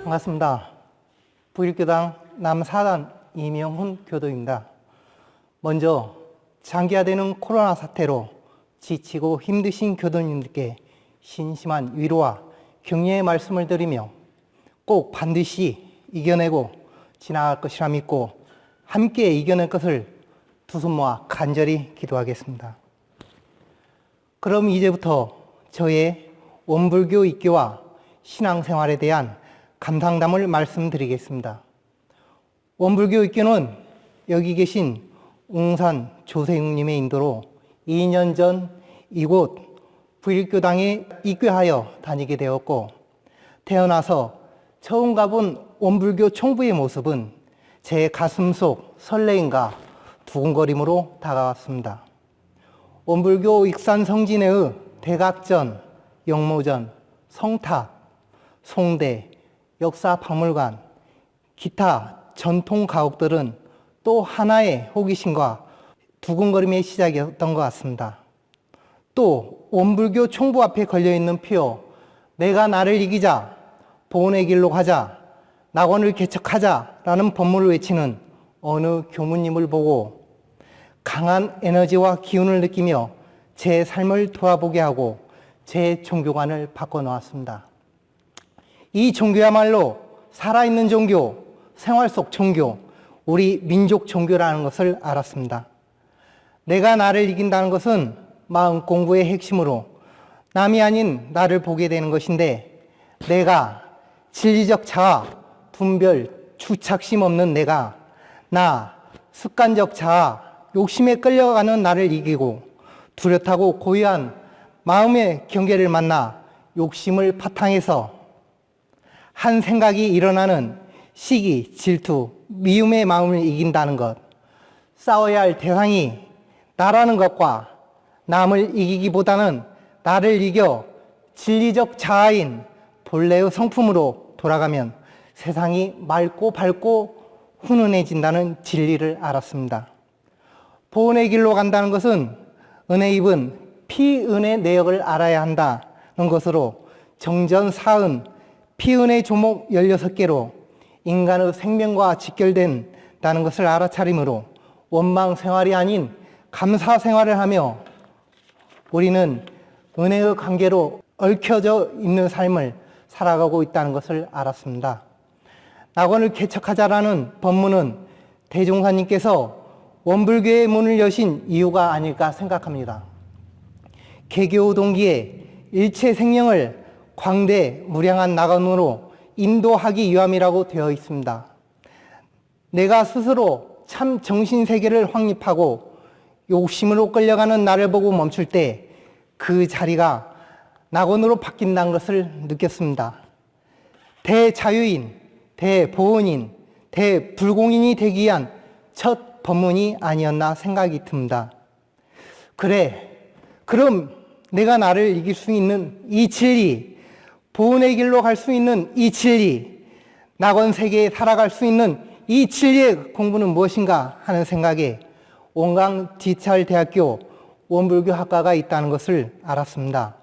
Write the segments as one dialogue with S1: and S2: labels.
S1: 반갑습니다. 부일교당 남사단 이명훈 교도입니다. 먼저 장기화되는 코로나 사태로 지치고 힘드신 교도님들께 신심한 위로와 격려의 말씀을 드리며 꼭 반드시 이겨내고 지나갈 것이라 믿고 함께 이겨낼 것을 두 손 모아 간절히 기도하겠습니다. 그럼 이제부터 저의 원불교 입교와 신앙생활에 대한 감상담을 말씀드리겠습니다. 원불교 입교는 여기 계신 웅산 조세웅님의 인도로 2년 전 이곳 부일교당에 입교하여 다니게 되었고, 태어나서 처음 가본 원불교 총부의 모습은 제 가슴 속 설레임과 두근거림으로 다가왔습니다. 원불교 익산 성진회의 대각전, 영모전, 성탑, 송대, 역사박물관, 기타 전통 가옥들은 또 하나의 호기심과 두근거림의 시작이었던 것 같습니다. 또 원불교 총부 앞에 걸려있는 표, 내가 나를 이기자, 보온의 길로 가자, 낙원을 개척하자 라는 법문을 외치는 어느 교무님을 보고 강한 에너지와 기운을 느끼며 제 삶을 돌아보게 하고 제 종교관을 바꿔놓았습니다. 이 종교야말로 살아있는 종교, 생활 속 종교, 우리 민족 종교라는 것을 알았습니다. 내가 나를 이긴다는 것은 마음 공부의 핵심으로 남이 아닌 나를 보게 되는 것인데, 내가 진리적 자아, 분별, 주착심 없는 내가, 나, 습관적 자아, 욕심에 끌려가는 나를 이기고 뚜렷하고 고유한 마음의 경계를 만나 욕심을 바탕에서 한 생각이 일어나는 시기, 질투, 미움의 마음을 이긴다는 것, 싸워야 할 대상이 나라는 것과 남을 이기기보다는 나를 이겨 진리적 자아인 본래의 성품으로 돌아가면 세상이 맑고 밝고 훈훈해진다는 진리를 알았습니다. 보온의 길로 간다는 것은 은혜 입은 피은의 내역을 알아야 한다는 것으로 정전사은 피은의 조목 16개로 인간의 생명과 직결된다는 것을 알아차림으로 원망 생활이 아닌 감사 생활을 하며 우리는 은혜의 관계로 얽혀져 있는 삶을 살아가고 있다는 것을 알았습니다. 낙원을 개척하자라는 법문은 대종사님께서 원불교의 문을 여신 이유가 아닐까 생각합니다. 개교 동기에 일체 생명을 광대 무량한 낙원으로 인도하기 위함이라고 되어 있습니다. 내가 스스로 참 정신세계를 확립하고 욕심으로 끌려가는 나를 보고 멈출 때 그 자리가 낙원으로 바뀐다는 것을 느꼈습니다. 대자유인, 대보온인, 대불공인이 되기 위한 첫 법문이 아니었나 생각이 듭니다. 그래, 그럼 내가 나를 이길 수 있는 이 진리, 보온의 길로 갈 수 있는 이 진리, 낙원 세계에 살아갈 수 있는 이 진리의 공부는 무엇인가 하는 생각에 온강 디지털대학교 원불교 학과가 있다는 것을 알았습니다.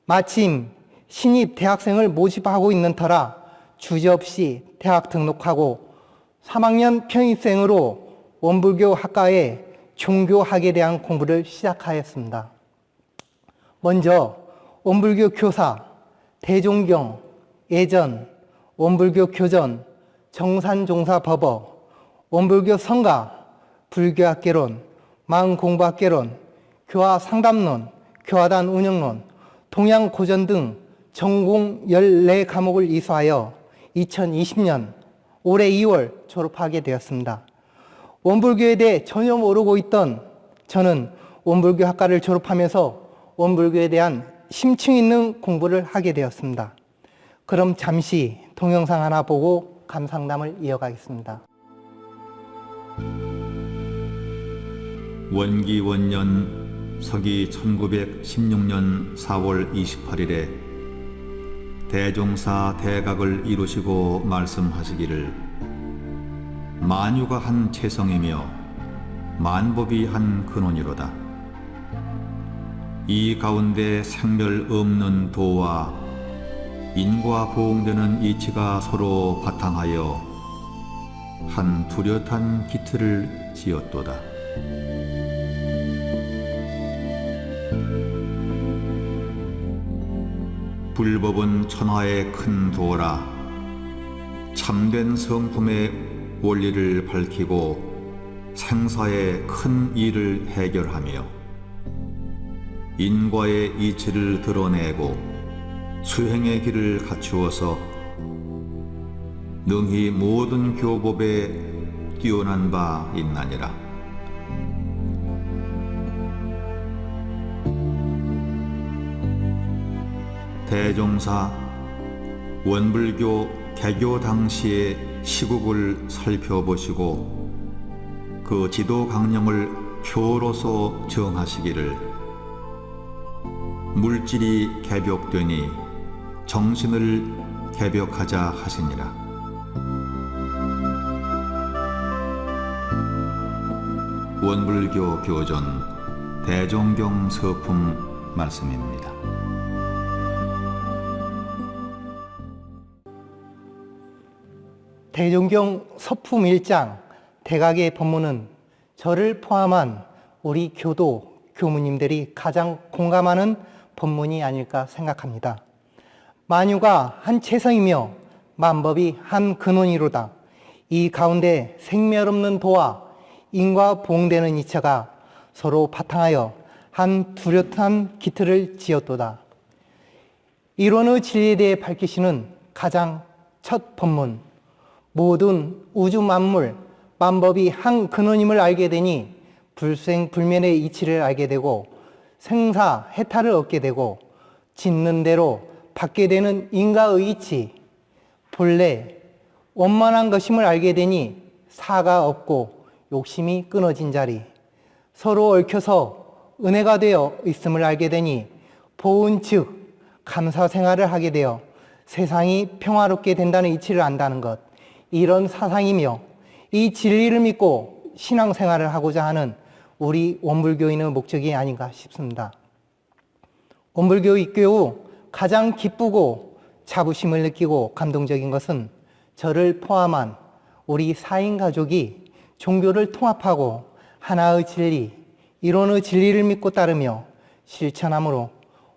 S1: 마침 신입 대학생을 모집하고 있는 터라 주저없이 대학 등록하고 3학년 편입생으로 원불교 학과에 종교학에 대한 공부를 시작하였습니다. 먼저 원불교 교사, 대종경, 예전, 원불교 교전, 정산종사법어, 원불교 성가, 불교학개론, 마음공부학개론, 교화상담론, 교화단 운영론, 동양고전 등 전공 14과목을 이수하여 2020년 올해 2월 졸업하게 되었습니다. 원불교에 대해 전혀 모르고 있던 저는 원불교 학과를 졸업하면서 원불교에 대한 심층 있는 공부를 하게 되었습니다. 그럼 잠시 동영상 하나 보고 감상담을 이어가겠습니다.
S2: 원기원년 서기 1916년 4월 28일에 대종사 대각을 이루시고 말씀하시기를, 만유가 한 체성이며 만법이 한 근원이로다. 이 가운데 생멸 없는 도와 인과 보응되는 이치가 서로 바탕하여 한 뚜렷한 기틀을 지었도다. 불법은 천하의 큰 도라. 참된 성품의 원리를 밝히고 생사의 큰 일을 해결하며 인과의 이치를 드러내고 수행의 길을 갖추어서 능히 모든 교법에 뛰어난 바 있나니라. 대종사 원불교 개교 당시의 시국을 살펴보시고 그 지도 강령을 표로서 정하시기를 물질이 개벽되니 정신을 개벽하자 하시니라. 원불교 교전 대종경 서품 말씀입니다.
S1: 대종경 서품 1장 대각의 법문은 저를 포함한 우리 교도, 교무님들이 가장 공감하는 법문이 아닐까 생각합니다. 만유가 한 체성이며 만법이 한 근원이로다. 이 가운데 생멸없는 도와 인과 보응되는 이체가 서로 바탕하여 한 뚜렷한 기틀을 지었도다. 이론의 진리에 대해 밝히시는 가장 첫 법문, 모든 우주 만물, 만법이 한 근원임을 알게 되니 불생불멸의 이치를 알게 되고 생사, 해탈을 얻게 되고 짓는 대로 받게 되는 인과의 이치, 본래 원만한 것임을 알게 되니 사가 없고 욕심이 끊어진 자리, 서로 얽혀서 은혜가 되어 있음을 알게 되니 보은 즉 감사 생활을 하게 되어 세상이 평화롭게 된다는 이치를 안다는 것, 이런 사상이며 이 진리를 믿고 신앙생활을 하고자 하는 우리 원불교인의 목적이 아닌가 싶습니다. 원불교 입교 후 가장 기쁘고 자부심을 느끼고 감동적인 것은 저를 포함한 우리 4인 가족이 종교를 통합하고 하나의 진리, 이론의 진리를 믿고 따르며 실천함으로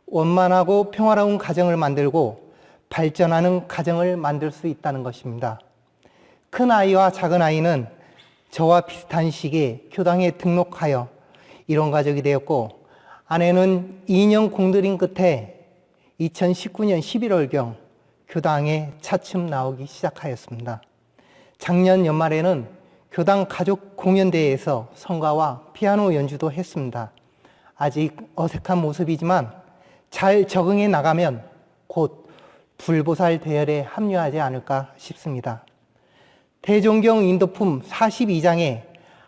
S1: 원만하고 평화로운 가정을 만들고 발전하는 가정을 만들 수 있다는 것입니다. 큰 아이와 작은 아이는 저와 비슷한 시기에 교당에 등록하여 이론 가족이 되었고, 아내는 2년 공들인 끝에 2019년 11월경 교당에 차츰 나오기 시작하였습니다. 작년 연말에는 교당 가족 공연대회에서 성가와 피아노 연주도 했습니다. 아직 어색한 모습이지만 잘 적응해 나가면 곧 불보살 대열에 합류하지 않을까 싶습니다. 대종경 인도품 42장에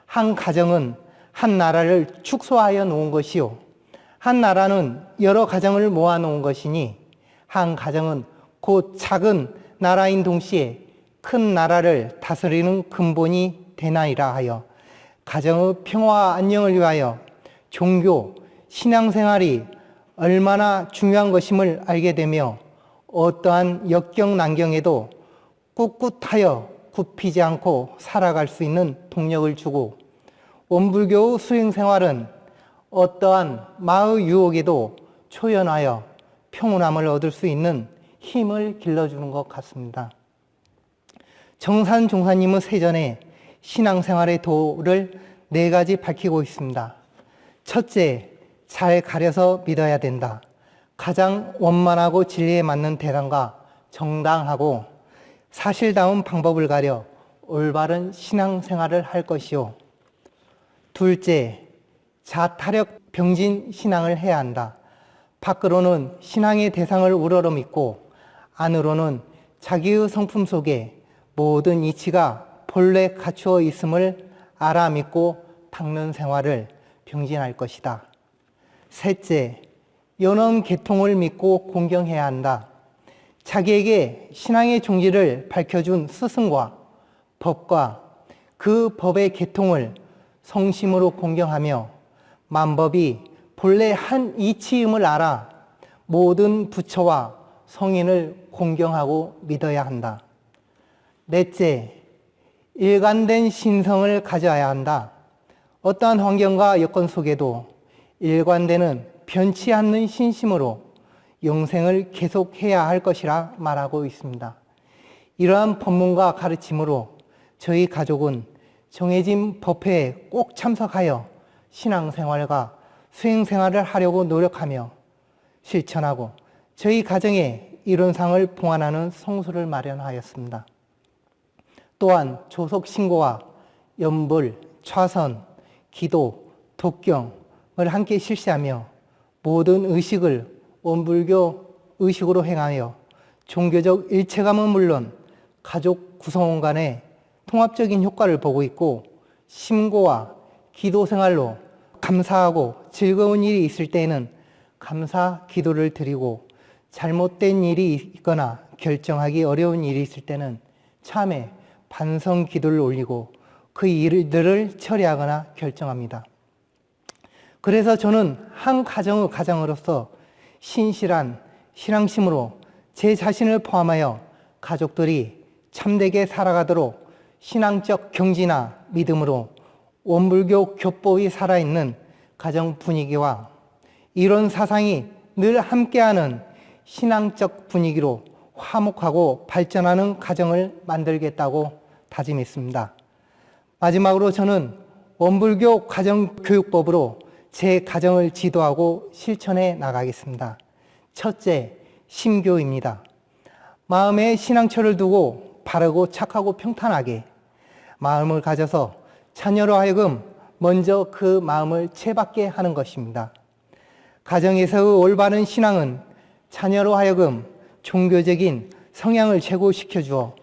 S1: 한 가정은 한 나라를 축소하여 놓은 것이요, 한 나라는 여러 가정을 모아 놓은 것이니 한 가정은 곧 작은 나라인 동시에 큰 나라를 다스리는 근본이 되나이라 하여 가정의 평화와 안녕을 위하여 종교, 신앙생활이 얼마나 중요한 것임을 알게 되며 어떠한 역경난경에도 꿋꿋하여 굽히지 않고 살아갈 수 있는 동력을 주고, 원불교 수행생활은 어떠한 마의 유혹에도 초연하여 평온함을 얻을 수 있는 힘을 길러주는 것 같습니다. 정산 종사님은 세전에 신앙생활의 도를 4가지 밝히고 있습니다. 첫째, 잘 가려서 믿어야 된다. 가장 원만하고 진리에 맞는 대단과 정당하고 사실다운 방법을 가려 올바른 신앙생활을 할 것이요. 둘째, 자타력 병진 신앙을 해야 한다. 밖으로는 신앙의 대상을 우러러 믿고 안으로는 자기의 성품 속에 모든 이치가 본래 갖추어 있음을 알아 믿고 닦는 생활을 병진할 것이다. 셋째, 연원 계통을 믿고 공경해야 한다. 자기에게 신앙의 종지를 밝혀준 스승과 법과 그 법의 계통을 성심으로 공경하며 만법이 본래 한 이치임을 알아 모든 부처와 성인을 공경하고 믿어야 한다. 넷째, 일관된 신성을 가져야 한다. 어떠한 환경과 여건 속에도 일관되는 변치 않는 신심으로 영생을 계속해야 할 것이라 말하고 있습니다. 이러한 법문과 가르침으로 저희 가족은 정해진 법회에 꼭 참석하여 신앙생활과 수행생활을 하려고 노력하며 실천하고 저희 가정에 이론상을 봉안하는 성수를 마련하였습니다. 또한 조속 신고와 연불, 차선, 기도, 독경을 함께 실시하며 모든 의식을 원불교 의식으로 행하여 종교적 일체감은 물론 가족 구성원 간의 통합적인 효과를 보고 있고 심고와 기도 생활로 감사하고 즐거운 일이 있을 때에는 감사 기도를 드리고 잘못된 일이 있거나 결정하기 어려운 일이 있을 때는 참회, 반성 기도를 올리고 그 일들을 처리하거나 결정합니다. 그래서 저는 한 가정의 가장으로서 신실한 신앙심으로 제 자신을 포함하여 가족들이 참되게 살아가도록 신앙적 경지나 믿음으로 원불교 교법이 살아있는 가정 분위기와 이론 사상이 늘 함께하는 신앙적 분위기로 화목하고 발전하는 가정을 만들겠다고 다짐했습니다. 마지막으로 저는 원불교 가정교육법으로 제 가정을 지도하고 실천해 나가겠습니다. 첫째, 심교입니다. 마음에 신앙처를 두고 바르고 착하고 평탄하게 마음을 가져서 자녀로 하여금 먼저 그 마음을 채받게 하는 것입니다. 가정에서의 올바른 신앙은 자녀로 하여금 종교적인 성향을 제고시켜 주어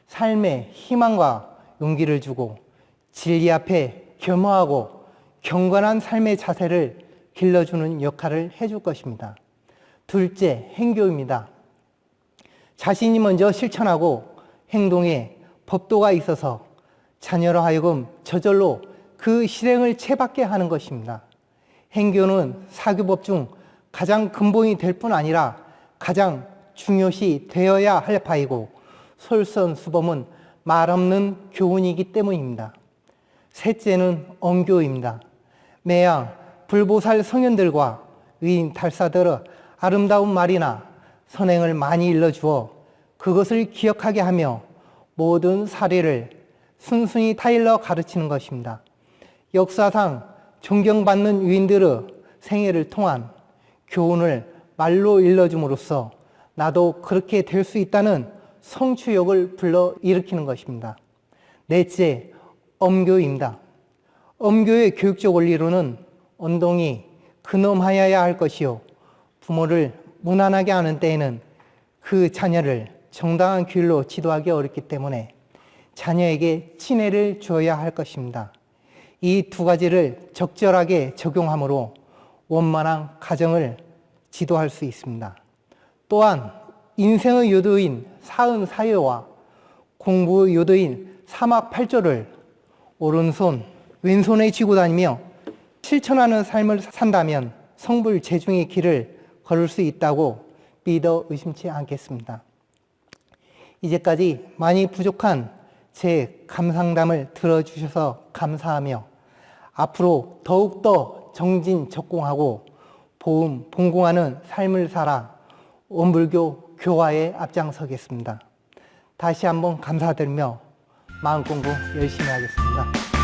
S1: 삶에 희망과 용기를 주고 진리 앞에 겸허하고 경건한 삶의 자세를 길러주는 역할을 해줄 것입니다. 둘째, 행교입니다. 자신이 먼저 실천하고 행동에 법도가 있어서 자녀로 하여금 저절로 그 실행을 채받게 하는 것입니다. 행교는 사교법 중 가장 근본이 될 뿐 아니라 가장 중요시 되어야 할 바이고 솔선수범은 말없는 교훈이기 때문입니다. 셋째는 엄교입니다. 매양 불보살 성현들과 위인 탈사들의 아름다운 말이나 선행을 많이 일러주어 그것을 기억하게 하며 모든 사례를 순순히 타일러 가르치는 것입니다. 역사상 존경받는 위인들의 생애를 통한 교훈을 말로 일러줌으로써 나도 그렇게 될 수 있다는 성취욕을 불러일으키는 것입니다. 넷째, 엄교입니다. 엄교의 교육적 원리로는 언동이 근엄하여야 할 것이요 부모를 무난하게 하는 때에는 그 자녀를 정당한 길로 지도하기 어렵기 때문에 자녀에게 친애를 주어야 할 것입니다. 이 두 가지를 적절하게 적용함으로 원만한 가정을 지도할 수 있습니다. 또한 인생의 요도인 사은사여와 공부의 요도인 사막팔조를 오른손, 왼손에 쥐고 다니며 실천하는 삶을 산다면 성불재중의 길을 걸을 수 있다고 믿어 의심치 않겠습니다. 이제까지 많이 부족한 제 감상담을 들어주셔서 감사하며 앞으로 더욱더 정진적공하고 봉공하는 삶을 살아 원불교 교화에 앞장서겠습니다. 다시 한번 감사드리며 마음공부 열심히 하겠습니다.